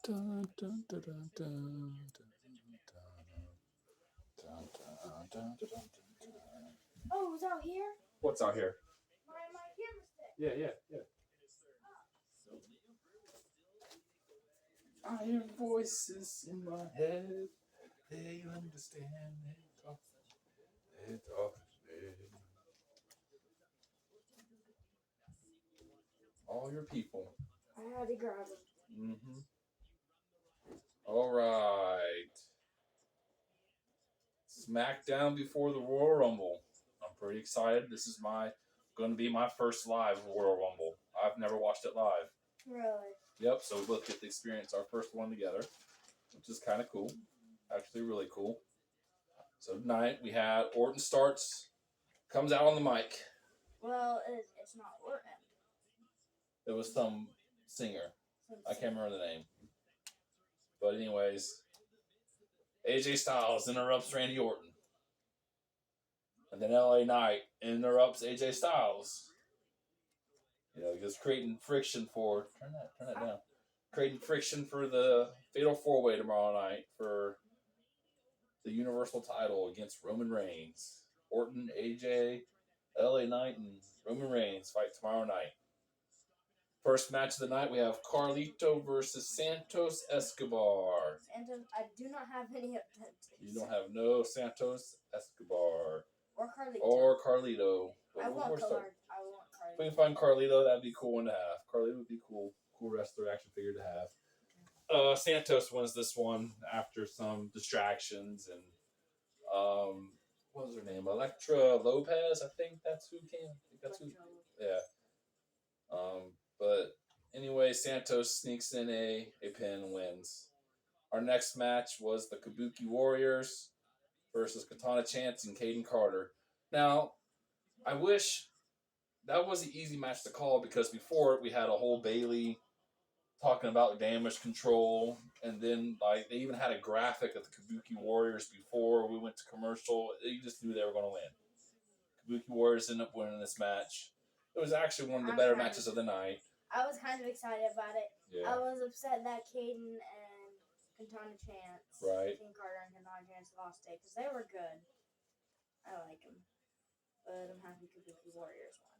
Dun, dun, dun, dun, dun, dun, dun, dun, dun. Oh, it was out here? What's out here? My camera stick. Yeah. I hear voices in my head. They understand. They talk. They talk. All your people. I had to grab them. Mm-hmm. All right. Smackdown before the Royal Rumble. I'm pretty excited. This is going to be my first live Royal Rumble. I've never watched it live. Really? Yep. So we both get to experience our first one together, which is kind of cool. Actually, really cool. So tonight we had Orton comes out on the mic. Well, it's not Orton. It was some singer. I can't remember the name. But anyways, AJ Styles interrupts Randy Orton. And then LA Knight interrupts AJ Styles. Just creating friction for turn that down. Creating friction for the Fatal 4-Way tomorrow night for the Universal title against Roman Reigns. Orton, AJ, LA Knight, and Roman Reigns fight tomorrow night. First match of the night, we have Carlito versus Santos Escobar. Santos, I do not have any of them. You don't have no Santos Escobar. Or Carlito. Carlito. I want Carlito. If we can find Carlito, that'd be cool one to have. Carlito would be cool wrestler action figure to have. Santos wins this one after some distractions and what was her name? Elektra Lopez, I think that's who came. Yeah. But anyway, Santos sneaks in a pin and wins. Our next match was the Kabuki Warriors versus Katana Chance and Caden Carter. Now, I wish that was an easy match to call because before it we had a whole Bailey talking about damage control, and then they even had a graphic of the Kabuki Warriors before we went to commercial. You just knew they were going to win. Kabuki Warriors ended up winning this match. It was actually one of the better matches of the night. I was kind of excited about it. Yeah. I was upset that Caden and Katana Chance, King Carter and Katana Chance lost it because they were good. I like them, but I'm happy Kabuki Warriors won.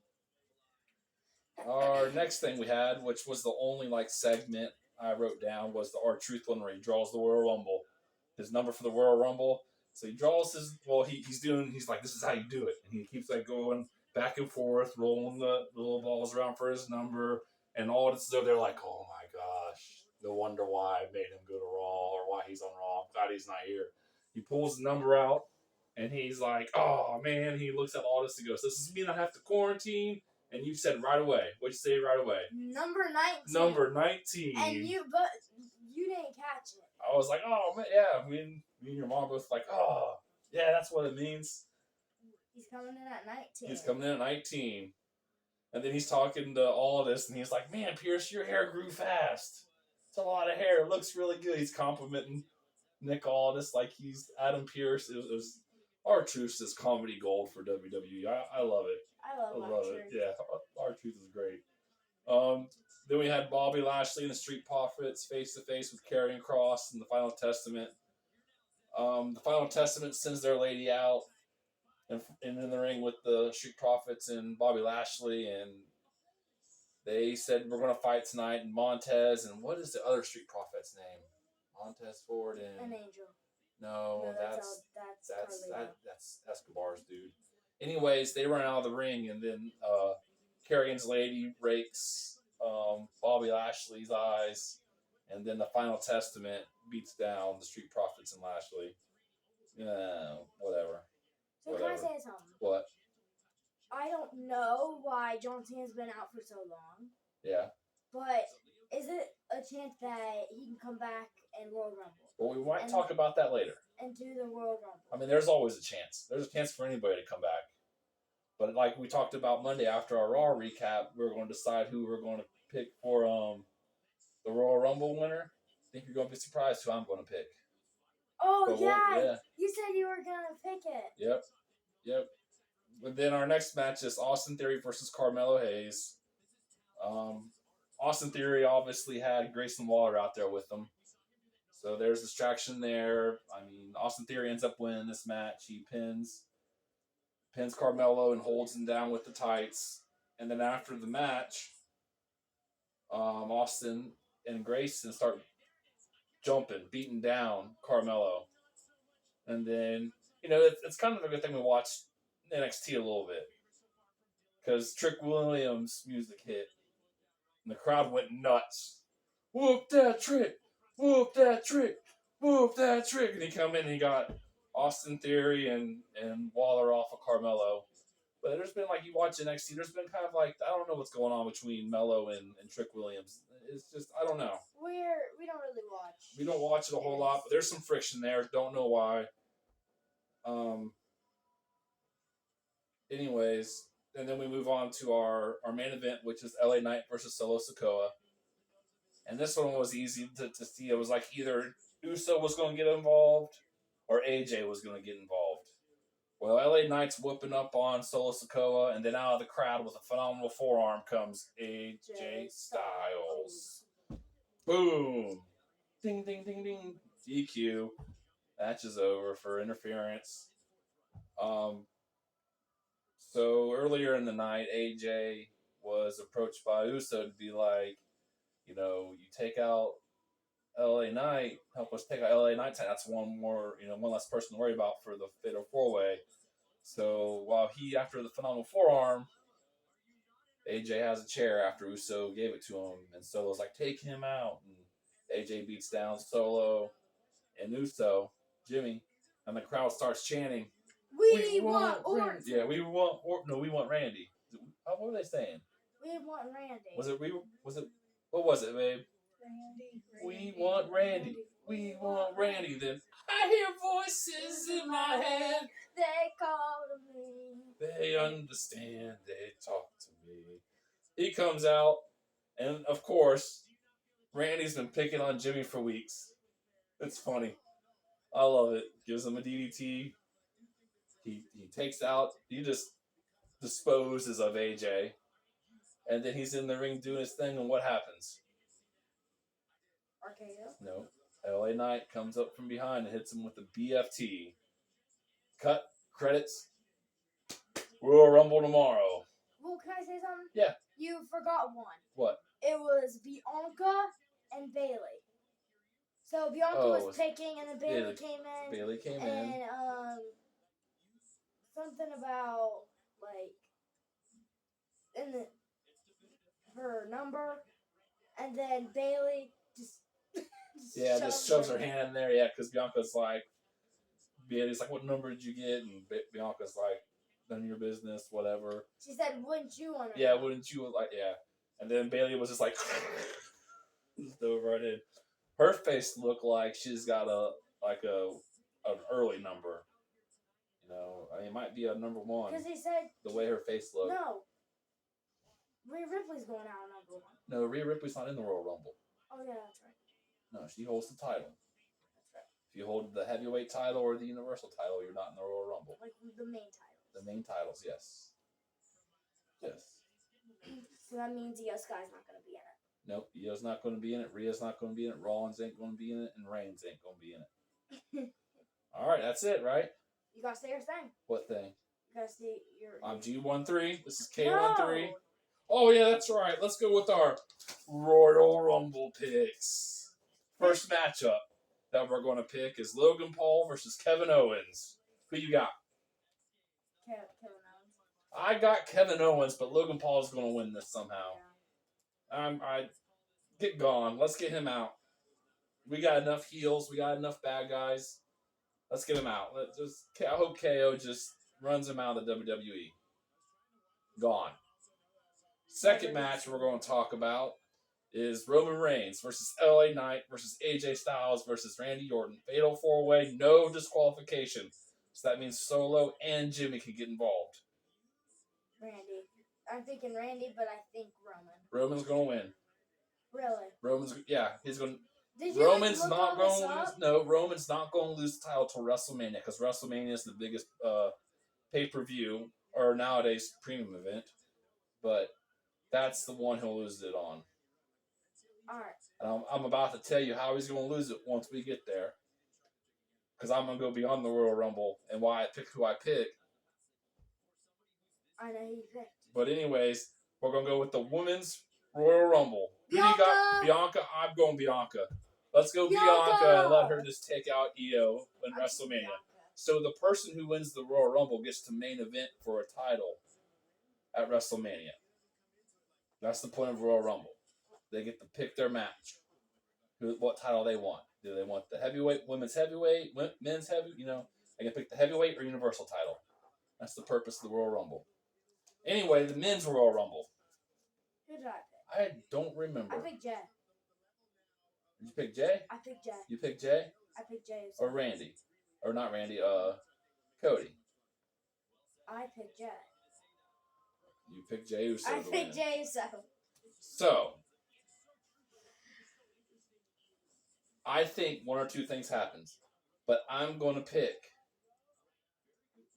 Our next thing we had, which was the only segment I wrote down, was the R-Truth one where he draws the Royal Rumble, his number for the Royal Rumble. So he draws he's like, this is how you do it, and he keeps going back and forth, rolling the little balls around for his number. And all this stuff, they're like, oh my gosh, no wonder why I made him go to Raw or why he's on Raw. I'm glad he's not here. He pulls the number out, and he's like, oh man, he looks at all this and goes, does this mean I have to quarantine? And you said right away. What'd you say right away? Number 19. Number 19. And you didn't catch it. I was like, oh man, yeah. Me and your mom both like, oh, yeah, that's what it means. He's coming in at 19. He's coming in at 19. And then he's talking to Aldis, and he's like, man, Pierce, your hair grew fast. It's a lot of hair. It looks really good. He's complimenting Nick Aldis like he's Adam Pierce. It was R-Truth is comedy gold for WWE. I love it. I love it. Yeah, R-Truth is great. Then we had Bobby Lashley and the Street Profits face-to-face with Karrion Kross in the Final Testament. The Final Testament sends their lady out and in the ring with the Street Profits and Bobby Lashley, and they said we're going to fight tonight. And Montez, and what is the other Street Profits name? Montez Ford and an Angel. No, that's Escobar's dude. Anyways, they run out of the ring, and then Karrion's lady rakes Bobby Lashley's eyes, and then the Final Testament beats down the Street Profits and Lashley. Whatever. So can I say something? What? I don't know why John Cena's been out for so long. Yeah. But is it a chance that he can come back and Royal Rumble? Well, we might talk about that later. And do the Royal Rumble. I mean, there's always a chance. There's a chance for anybody to come back. But like we talked about Monday after our Raw recap, we were going to decide who we're going to pick for the Royal Rumble winner. I think you're going to be surprised who I'm going to pick. Oh, yeah. You said you were going to pick it. Yep. But then our next match is Austin Theory versus Carmelo Hayes. Austin Theory obviously had Grayson Waller out there with them. So there's distraction there. I mean, Austin Theory ends up winning this match. He pins Carmelo and holds him down with the tights. And then after the match, Austin and Grayson start jumping, beating down Carmelo. And then, it's kind of a good thing we watched NXT a little bit. Because Trick Williams' music hit. And the crowd went nuts. Whoop that trick! Whoop that trick! Whoop that trick! And he come in and he got Austin Theory and Waller off of Carmelo. But there's been, like, you watch NXT, there's been kind of like, I don't know what's going on between Mello and Trick Williams. It's just, I don't know. We don't really watch. We don't watch it a whole lot, but there's some friction there. Don't know why. Anyways, and then we move on to our main event, which is LA Knight versus Solo Sikoa. And this one was easy to see. It was like either Uso was going to get involved or AJ was going to get involved. Well, LA Knight's whooping up on Solo Sikoa, and then out of the crowd with a phenomenal forearm comes AJ Styles. Boom! Ding, ding, ding, ding. DQ. Match is over for interference. So earlier in the night, AJ was approached by Uso to be like, you take out LA Knight, help us take out LA Knight. That's one less person to worry about for the Fatal 4-Way. So while after the phenomenal forearm, AJ has a chair after Uso gave it to him, and Solo's like, take him out. And AJ beats down Solo and Uso, Jimmy, and the crowd starts chanting, We want Orton. Yeah, we want Orton. No, we want Randy. What were they saying? We want Randy. What was it, babe? Randy. We want Randy. We want Randy. Then I hear voices in my head. They call to me. They understand. They talk to me. He comes out, and of course, Randy's been picking on Jimmy for weeks. It's funny. I love it. Gives him a DDT. He just disposes of AJ. And then he's in the ring doing his thing, and what happens? RKO? No. LA Knight comes up from behind and hits him with the BFT. Cut. Credits. Royal Rumble tomorrow. Well, can I say something? Yeah. You forgot one. What? It was Bianca and Bailey. So Bianca was picking, and then Bailey came in. Bailey came in. And something about, like, her number, and then Bailey just shoves her hand in there. Yeah, because Bianca's like, Bailey's like, what number did you get? And Bianca's like, none of your business, whatever. She said, wouldn't you want to? Yeah, wouldn't you like? Yeah, and then Bailey was just like, just dove right in. Her face looked like she's got an early number. It might be a number one. Because he said the way her face looked. No. Rhea Ripley's going out number one. No, Rhea Ripley's not in the Royal Rumble. Oh yeah, that's right. No, she holds the title. That's right. If you hold the heavyweight title or the Universal title, you're not in the Royal Rumble. Like the main titles. The main titles, yes. Yes. So that means Io Sky's not going to be in it. Nope, Io's not going to be in it. Rhea's not going to be in it. Rollins ain't going to be in it. And Reigns ain't going to be in it. All right, that's it, right? You got to say your thing. What thing? You got to say your... I'm G13. This is K13. No. Oh, yeah, that's right. Let's go with our Royal Rumble picks. First matchup that we're going to pick is Logan Paul versus Kevin Owens. Who you got? Kevin Owens. I got Kevin Owens, but Logan Paul is going to win this somehow. Yeah. Get gone. Let's get him out. We got enough heels. We got enough bad guys. Let's get him out. I hope KO just runs him out of WWE. Gone. Second match we're going to talk about is Roman Reigns versus LA Knight versus AJ Styles versus Randy Orton. Fatal 4-Way, no disqualification. So that means Solo and Jimmy can get involved. Randy. I'm thinking Randy, but I think Roman. Roman's going to win. Really? He's going to... Roman's not going to lose. No, Roman's not going to lose the title till WrestleMania because WrestleMania is the biggest pay-per-view or nowadays premium event. But that's the one he'll lose it on. Alright. And I'm about to tell you how he's going to lose it once we get there. Because I'm going to go beyond the Royal Rumble and why I picked who I picked. I know who you picked. But anyways, we're going to go with the Women's Royal Rumble. Bianca! Who do you got? Bianca. I'm going Bianca. Let's go Bianca and let her just take out Io in WrestleMania. So the person who wins the Royal Rumble gets to main event for a title at WrestleMania. That's the point of Royal Rumble. They get to pick their match. What title they want. Do they want the heavyweight, women's heavyweight, men's heavy? They can pick the heavyweight or universal title. That's the purpose of the Royal Rumble. Anyway, the men's Royal Rumble. Who did I pick? I don't remember. I picked Jay. Did you pick Jay? I picked Jay. You picked Jay? I picked Jay. Or Randy? Or not Randy, Cody. I picked Jay. You picked Jey Uso. I picked Jey Uso. So, I think one or two things happens. But I'm going to pick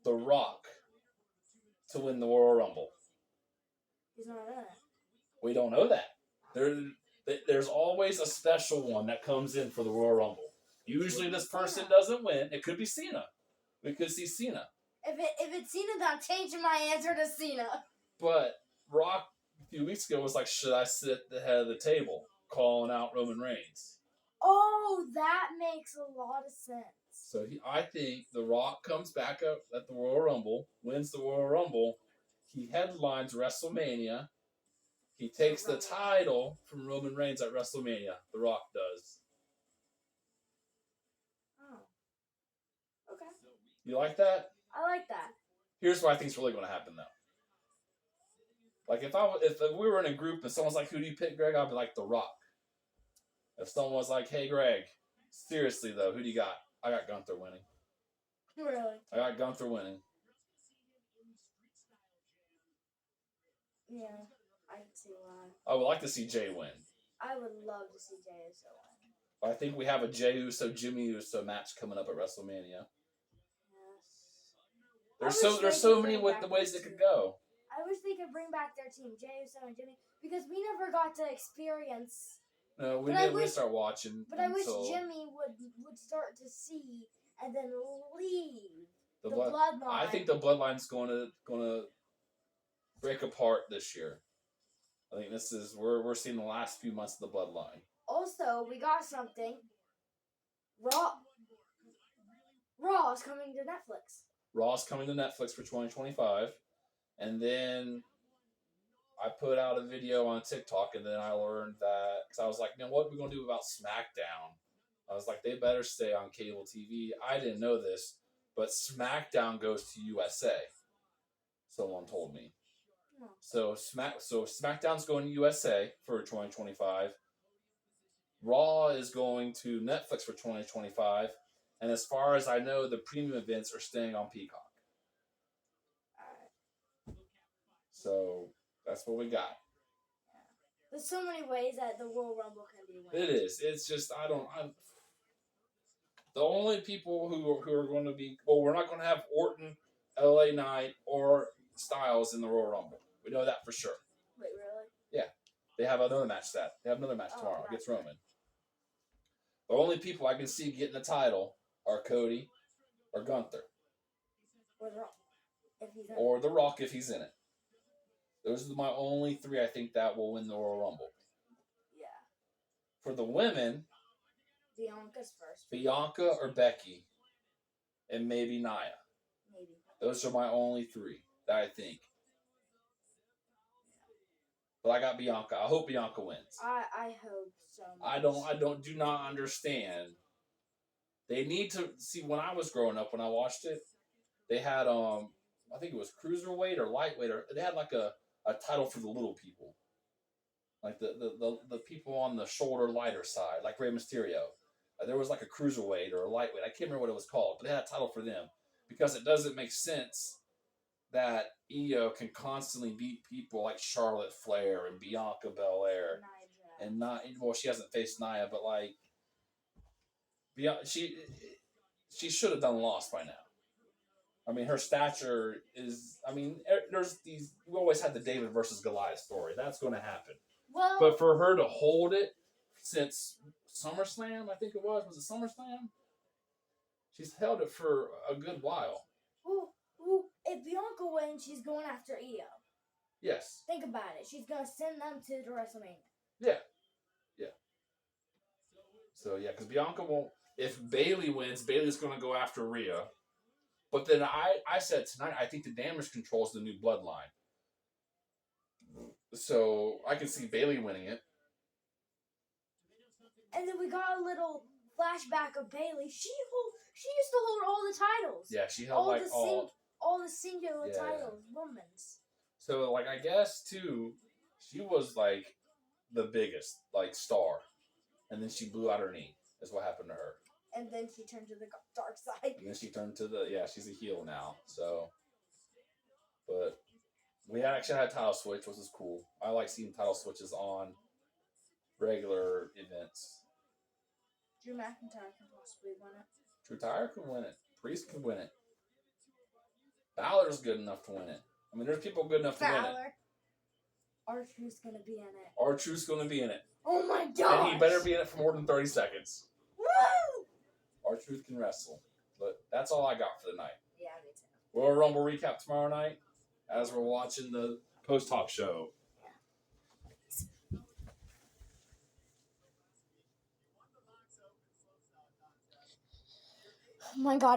The Rock to win the Royal Rumble. He's not in it. We don't know that. There's always a special one that comes in for the Royal Rumble. Usually this person doesn't win. It could be Cena. We could see Cena. If it's Cena, then I'm changing my answer to Cena. But Rock a few weeks ago was like, should I sit at the head of the table? Calling out Roman Reigns. Oh, that makes a lot of sense. So I think The Rock comes back up at the Royal Rumble, wins the Royal Rumble. He headlines WrestleMania. He takes the title from Roman Reigns at WrestleMania. The Rock does. Oh. Okay. You like that? I like that. Here's what I think is really going to happen, though. Like, if we were in a group and someone's like, who do you pick, Greg? I'd be like, The Rock. If someone was like, hey, Greg, seriously, though, who do you got? I got Gunther winning. Really? I got Gunther winning. Yeah, I can see why. I would like to see Jey win. I would love to see Jey Uso win. I think we have a Jey Uso, Jimmy Uso match coming up at WrestleMania. Yes. There's so many ways it could go. I wish they could bring back their team, Jey Uso and Jimmy, because we never got to experience. No, we didn't start watching. But I wish Jimmy would start to see and then leave the bloodline. I think the bloodline's going to break apart this year. I think this is we're seeing the last few months of the bloodline. Also, we got something. Raw is coming to Netflix. Raw's coming to Netflix for 2025, and then I put out a video on TikTok, and then I learned that because I was like, what are we gonna do about SmackDown? I was like, they better stay on cable TV. I didn't know this, but SmackDown goes to USA. Someone told me. No. So SmackDown's going to USA for 2025. Raw is going to Netflix for 2025. And as far as I know, the premium events are staying on Peacock. Alright. So that's what we got. Yeah. There's so many ways that the Royal Rumble can be won. It is. It's just the only people who are going to be we're not going to have Orton, LA Knight, or Styles in the Royal Rumble. We know that for sure. Wait, really? Yeah. They have another match tomorrow against Roman. The only people I can see getting the title are Cody or Gunther. Or The Rock, if he's in it. Or The Rock if he's in it. Those are my only three I think that will win the Royal Rumble. Yeah. For the women, Bianca's first. Bianca or Becky. And maybe Nia. Maybe. Those are my only three that I think. But I got Bianca. I hope Bianca wins. I hope so much. Do not understand. They need to see when I was growing up, when I watched it, they had I think it was cruiserweight or lightweight, or they had like a title for the little people. Like the people on the shoulder lighter side, like Rey Mysterio. There was like a cruiserweight or a lightweight. I can't remember what it was called, but they had a title for them. Because it doesn't make sense that Io can constantly beat people like Charlotte Flair and Bianca Belair. And she hasn't faced Nia, but like she should have done lost by now. I mean, her stature is. I mean, there's we always had the David versus Goliath story. That's going to happen. Well, but for her to hold it since SummerSlam, I think it was. Was it SummerSlam? She's held it for a good while. Ooh, if Bianca wins, she's going after Io. Yes. Think about it. She's going to send them to the WrestleMania. Yeah. So, yeah, because Bianca won't... If Bayley wins, Bayley's going to go after Rhea. But then I said tonight, I think the Damage Control is the new bloodline. So, I can see Bayley winning it. And then we got a little flashback of Bayley. She used to hold all the titles. Yeah, she held all the singular titles, women's. So, like, I guess, too, she was, like, the biggest, like, star. And then she blew out her knee. That's what happened to her. And then she turned to the dark side. And then she turned to she's a heel now. So, but we actually had a title switch, which is cool. I like seeing title switches on regular events. Drew McIntyre can possibly win it. Drew McIntyre can win it. Priest can win it. Balor's good enough to win it. I mean, there's people good enough to win it. R-Truth's going to be in it. R-Truth's going to be in it. Oh my god! And he better be in it for more than 30 seconds. Woo! R-Truth can wrestle. But that's all I got for the night. Yeah, me too. Royal Rumble recap tomorrow night as we're watching the post-talk show. Oh my god.